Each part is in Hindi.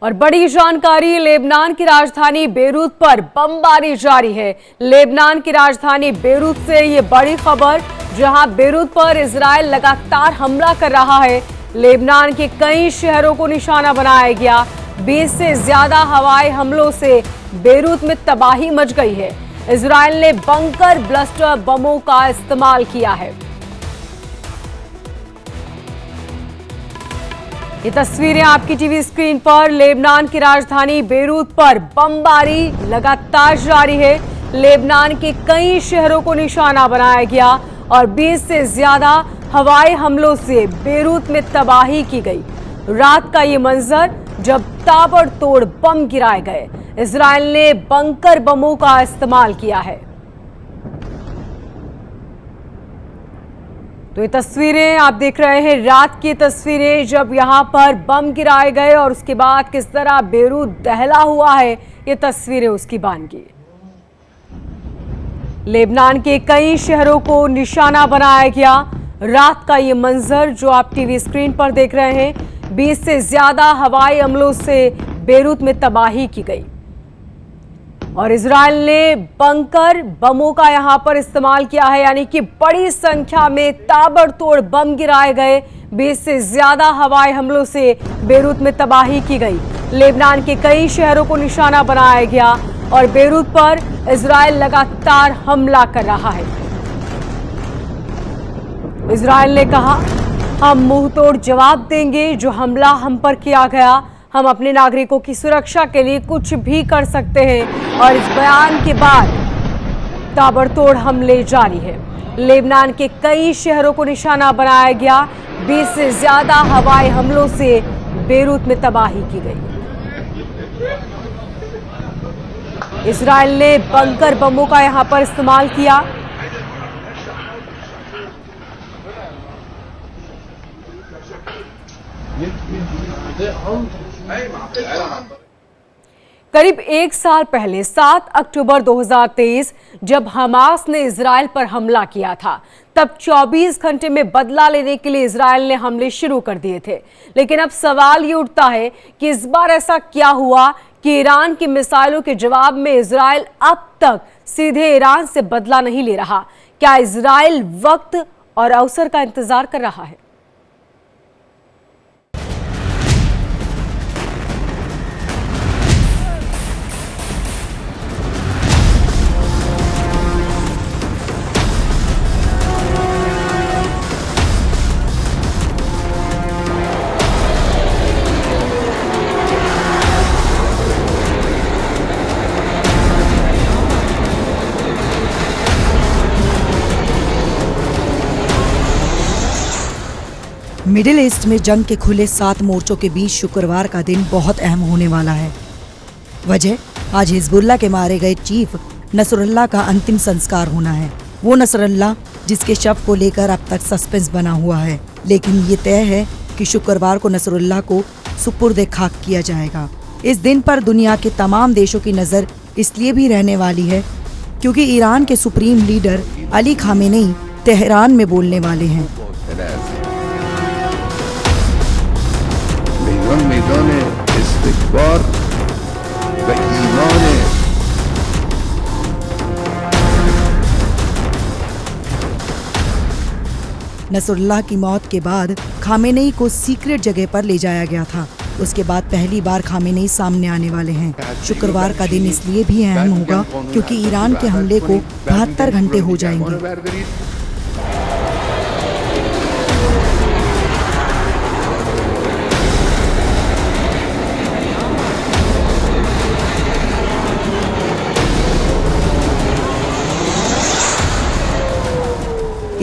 और बड़ी जानकारी, लेबनान की राजधानी बेरूत पर बमबारी जारी है। लेबनान की राजधानी बेरूत से ये बड़ी खबर, जहां बेरूत पर इजराइल लगातार हमला कर रहा है। लेबनान के कई शहरों को निशाना बनाया गया। 20 से ज्यादा हवाई हमलों से बेरूत में तबाही मच गई है। इजराइल ने बंकर ब्लस्टर बमों का इस्तेमाल किया है। ये तस्वीरें आपकी टीवी स्क्रीन पर। लेबनान की राजधानी बेरूत पर बमबारी लगातार जारी है। लेबनान के कई शहरों को निशाना बनाया गया और 20 से ज्यादा हवाई हमलों से बेरूत में तबाही की गई। रात का ये मंजर जब ताबड़तोड़ बम गिराए गए। इजराइल ने बंकर बमों का इस्तेमाल किया है। तो ये तस्वीरें आप देख रहे हैं, रात की तस्वीरें जब यहां पर बम गिराए गए और उसके बाद किस तरह बेरूत दहला हुआ है। ये तस्वीरें उसकी बानगी। लेबनान के कई शहरों को निशाना बनाया गया। रात का ये मंजर जो आप टीवी स्क्रीन पर देख रहे हैं, 20 से ज्यादा हवाई हमलों से बेरूत में तबाही की गई और इजराइल ने बंकर बमों का यहां पर इस्तेमाल किया है, यानी कि बड़ी संख्या में ताबड़तोड़ बम गिराए गए। 20 से ज्यादा हवाई हमलों से बेरूत में तबाही की गई। लेबनान के कई शहरों को निशाना बनाया गया और बेरूत पर इजराइल लगातार हमला कर रहा है। इजराइल ने कहा, हम मुंहतोड़ जवाब देंगे। जो हमला हम पर किया गया, हम अपने नागरिकों की सुरक्षा के लिए कुछ भी कर सकते हैं। और इस बयान के बाद ताबड़तोड़ हमले जारी है। लेबनान के कई शहरों को निशाना बनाया गया। 20 से ज्यादा हवाई हमलों से बेरूत में तबाही की गई। इजराइल ने बंकर बमों का यहां पर इस्तेमाल किया। करीब एक साल पहले 7 अक्टूबर 2023 जब हमास ने इजराइल पर हमला किया था, तब 24 घंटे में बदला लेने के लिए इजराइल ने हमले शुरू कर दिए थे। लेकिन अब सवाल ये उठता है कि इस बार ऐसा क्या हुआ कि ईरान की मिसाइलों के जवाब में इजराइल अब तक सीधे ईरान से बदला नहीं ले रहा। क्या इजराइल वक्त और अवसर का इंतजार कर रहा है? मिडिल ईस्ट में जंग के खुले 7 मोर्चों के बीच शुक्रवार का दिन बहुत अहम होने वाला है। वजह, आज हिजबुल्लाह के मारे गए चीफ नसरुल्लाह का अंतिम संस्कार होना है। वो नसरुल्लाह जिसके शव को लेकर अब तक सस्पेंस बना हुआ है, लेकिन ये तय है कि शुक्रवार को नसरुल्लाह को सुपुर्द खाक किया जाएगा। इस दिन पर दुनिया के तमाम देशों की नजर इसलिए भी रहने वाली है क्योंकि ईरान के supreme leader Ali Khamenei Tehran में बोलने वाले हैं। मैदान इस्तिकबार व ईमान नसरुल्लाह की मौत के बाद खामेनेई को सीक्रेट जगह पर ले जाया गया था। उसके बाद पहली बार खामेनेई सामने आने वाले हैं। शुक्रवार का दिन इसलिए भी अहम होगा क्योंकि ईरान के हमले को 72 घंटे हो जाएंगे।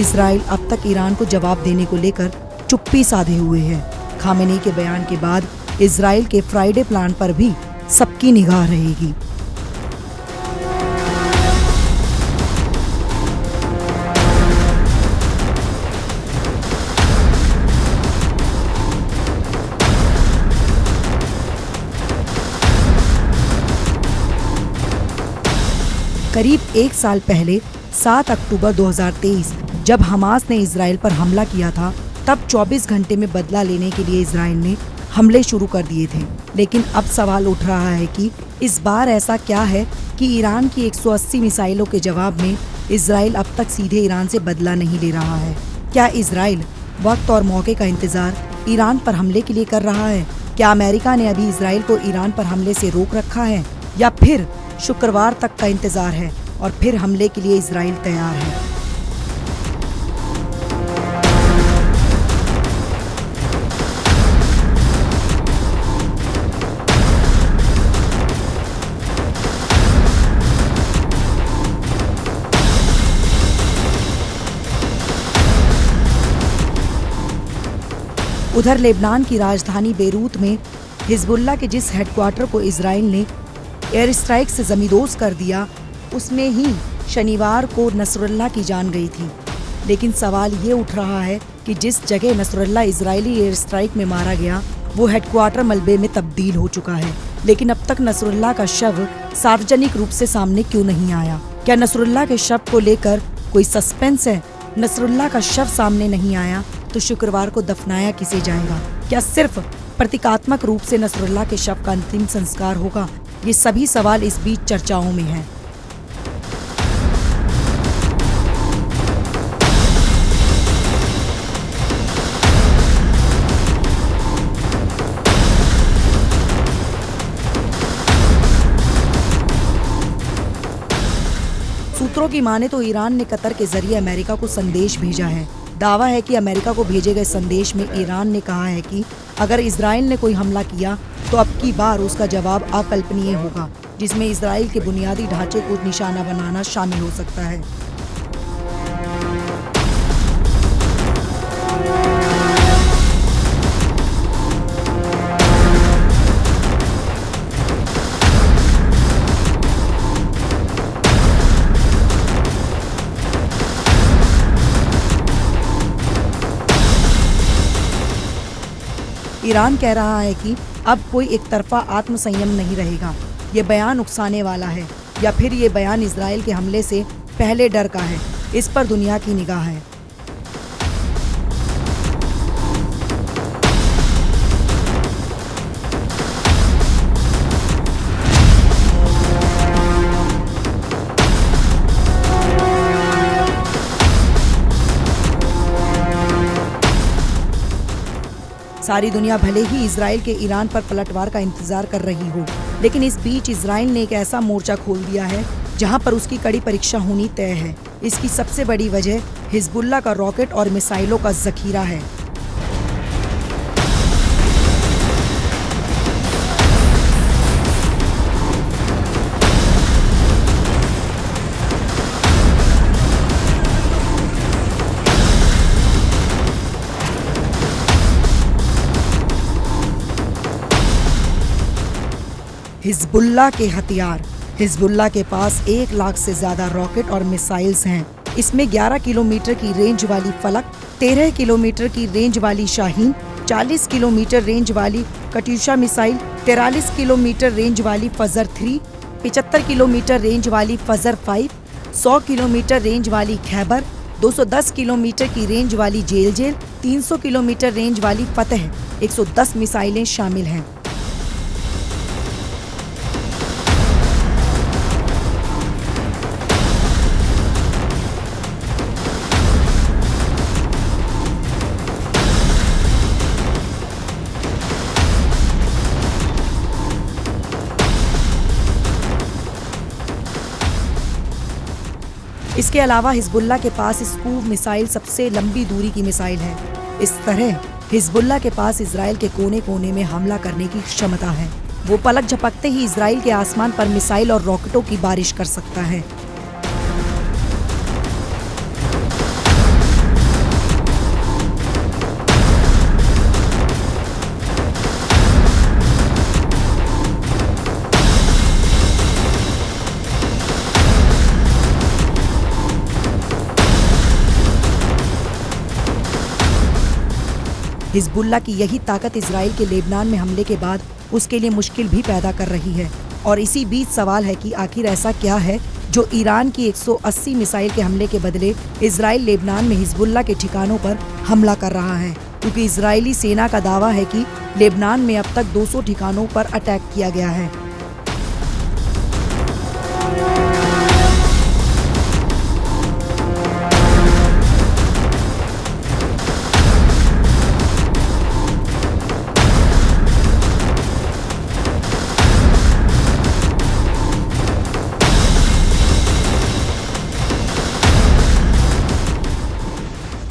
इजराइल अब तक ईरान को जवाब देने को लेकर चुप्पी साधे हुए है। खामेनेई के बयान के बाद इजराइल के फ्राइडे प्लान पर भी सबकी निगाह रहेगी। करीब एक साल पहले 7 अक्टूबर 2023 जब हमास ने इजराइल पर हमला किया था, तब 24 घंटे में बदला लेने के लिए इजराइल ने हमले शुरू कर दिए थे। लेकिन अब सवाल उठ रहा है कि इस बार ऐसा क्या है कि ईरान की 180 मिसाइलों के जवाब में इजराइल अब तक सीधे ईरान से बदला नहीं ले रहा है। क्या इजराइल वक्त और मौके का इंतजार ईरान पर हमले के लिए कर रहा है? क्या अमेरिका ने अभी इजराइल को ईरान पर हमले से रोक रखा है, या फिर शुक्रवार तक का इंतजार है और फिर हमले के लिए इजराइल तैयार है? उधर लेबनान की राजधानी बेरूत में हिजबुल्लाह के जिस हेडक्वार्टर को इजराइल ने एयर स्ट्राइक से जमींदोज कर दिया, उसमें ही शनिवार को नसरुल्लाह की जान गई थी। लेकिन सवाल ये उठ रहा है कि जिस जगह नसरुल्लाह इजरायली एयर स्ट्राइक में मारा गया, वो हेडक्वार्टर मलबे में तब्दील हो चुका है। लेकिन अब तक नसरुल्लाह का शव सार्वजनिक रूप से सामने क्यों नहीं आया? क्या नसरुल्लाह के शव को लेकर कोई सस्पेंस है? नसरुल्लाह का शव सामने नहीं आया तो शुक्रवार को दफनाया किसे जाएगा? क्या सिर्फ प्रतीकात्मक रूप से नसरुल्लाह के शव का अंतिम संस्कार होगा? ये सभी सवाल इस बीच चर्चाओं में हैं। सूत्रों की माने तो ईरान ने कतर के जरिए अमेरिका को संदेश भेजा है। दावा है कि अमेरिका को भेजे गए संदेश में ईरान ने कहा है कि अगर इजराइल ने कोई हमला किया तो अब की बार उसका जवाब अकल्पनीय होगा, जिसमें इजराइल के बुनियादी ढांचे को निशाना बनाना शामिल हो सकता है। ईरान कह रहा है कि अब कोई एक तरफा आत्मसंयम नहीं रहेगा। ये बयान उकसाने वाला है, या फिर ये बयान इजराइल के हमले से पहले डर का है? इस पर दुनिया की निगाह है। सारी दुनिया भले ही इजराइल के ईरान पर पलटवार का इंतजार कर रही हो, लेकिन इस बीच इजराइल ने एक ऐसा मोर्चा खोल दिया है जहां पर उसकी कड़ी परीक्षा होनी तय है। इसकी सबसे बड़ी वजह हिजबुल्लाह का रॉकेट और मिसाइलों का जखीरा है। हिजबुल्लाह के हथियार। हिजबुल्लाह के पास 1 लाख से ज्यादा रॉकेट और मिसाइल्स हैं। इसमें 11 किलोमीटर की रेंज वाली फलक, 13 किलोमीटर की रेंज वाली शाहीन, 40 किलोमीटर रेंज वाली कट्यूशा मिसाइल, 43 किलोमीटर रेंज वाली फजर 3, 75 किलोमीटर रेंज वाली फजर 5, 100 किलोमीटर रेंज वाली खैबर, 210 किलोमीटर की रेंज वाली जेल, 300 किलोमीटर रेंज वाली फतेह, 110 मिसाइलें शामिल हैं। इसके अलावा हिजबुल्लाह के पास स्कूप मिसाइल सबसे लंबी दूरी की मिसाइल है। इस तरह हिजबुल्लाह के पास इजराइल के कोने कोने में हमला करने की क्षमता है। वो पलक झपकते ही इजराइल के आसमान पर मिसाइल और रॉकेटों की बारिश कर सकता है। हिजबुल्लाह की यही ताकत इजराइल के लेबनान में हमले के बाद उसके लिए मुश्किल भी पैदा कर रही है। और इसी बीच सवाल है कि आखिर ऐसा क्या है जो ईरान की 180 मिसाइल के हमले के बदले इजराइल लेबनान में हिजबुल्लाह के ठिकानों पर हमला कर रहा है। क्योंकि इजरायली सेना का दावा है कि लेबनान में अब तक 200 ठिकानों पर अटैक किया गया है।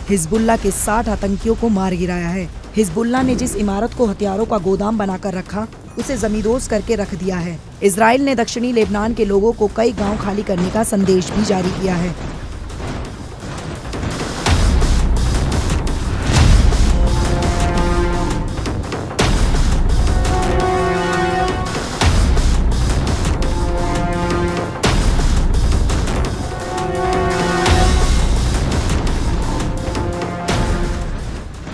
हिजबुल्लाह के 60 आतंकियों को मार गिराया है। हिजबुल्लाह ने जिस इमारत को हथियारों का गोदाम बनाकर रखा, उसे जमींदोज करके रख दिया है। इजराइल ने दक्षिणी लेबनान के लोगों को कई गांव खाली करने का संदेश भी जारी किया है।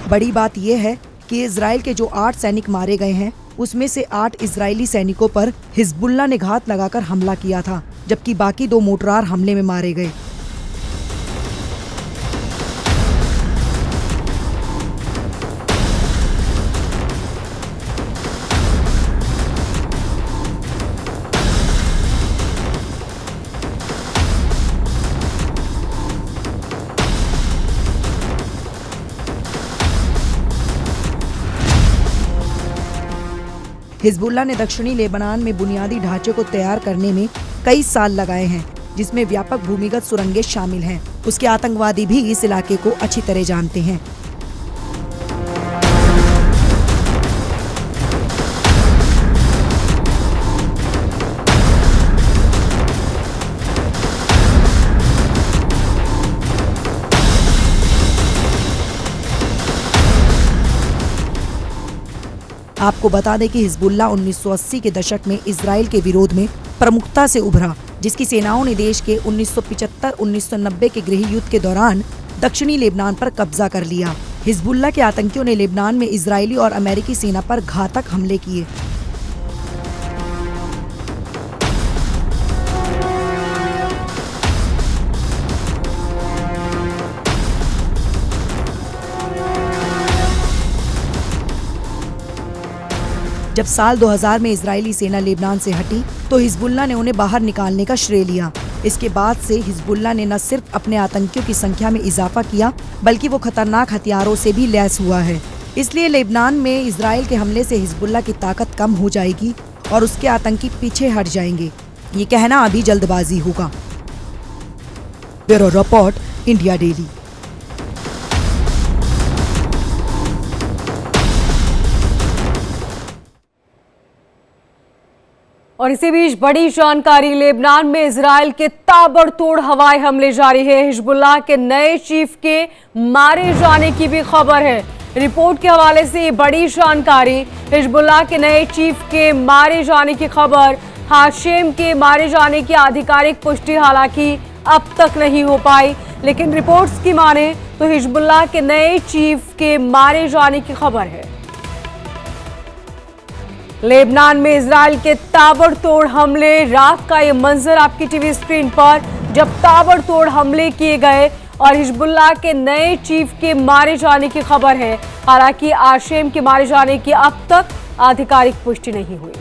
बड़ी बात यह है कि इजराइल के जो 8 सैनिक मारे गए हैं, उसमें से 8 इजरायली सैनिकों पर हिजबुल्लाह ने घात लगाकर हमला किया था, जबकि बाकी 2 मोर्टार हमले में मारे गए। हिजबुल्लाह ने दक्षिणी लेबनान में बुनियादी ढांचे को तैयार करने में कई साल लगाए हैं, जिसमें व्यापक भूमिगत सुरंगें शामिल हैं। उसके आतंकवादी भी इस इलाके को अच्छी तरह जानते हैं। आपको बता दें कि हिजबुल्लाह 1980 के दशक में इजराइल के विरोध में प्रमुखता से उभरा, जिसकी सेनाओं ने देश के 1975-1990 के गृह युद्ध के दौरान दक्षिणी लेबनान पर कब्जा कर लिया। हिजबुल्लाह के आतंकियों ने लेबनान में इजरायली और अमेरिकी सेना पर घातक हमले किए। जब साल 2000 में इजरायली सेना लेबनान से हटी, तो हिजबुल्लाह ने उन्हें बाहर निकालने का श्रेय लिया। इसके बाद से हिजबुल्लाह ने न सिर्फ अपने आतंकियों की संख्या में इजाफा किया, बल्कि वो खतरनाक हथियारों से भी लैस हुआ है। इसलिए लेबनान में इजराइल के हमले से हिजबुल्लाह की ताकत कम हो जाएगी और उसके आतंकी पीछे हट जाएंगे। ये कहना अभी जल्दबाजी होगा। Bureau report, India daily. और इसी बीच बड़ी जानकारी, लेबनान में इजराइल के ताबड़तोड़ हवाई हमले जारी है। हिजबुल्लाह के नए चीफ के मारे जाने की भी खबर है। रिपोर्ट के हवाले से ये बड़ी जानकारी, हिजबुल्लाह के नए चीफ के मारे जाने की खबर। हाशिम के मारे जाने की आधिकारिक पुष्टि हालांकि अब तक नहीं हो पाई, लेकिन रिपोर्ट्स की माने तो हिजबुल्लाह के नए चीफ के मारे जाने की खबर है। लेबनान में इजराइल के ताबड़तोड़ हमले, रात का ये मंजर आपकी टीवी स्क्रीन पर, जब ताबड़तोड़ हमले किए गए और हिजबुल्लाह के नए चीफ के मारे जाने की खबर है। हालांकि हाशिम के मारे जाने की अब तक आधिकारिक पुष्टि नहीं हुई।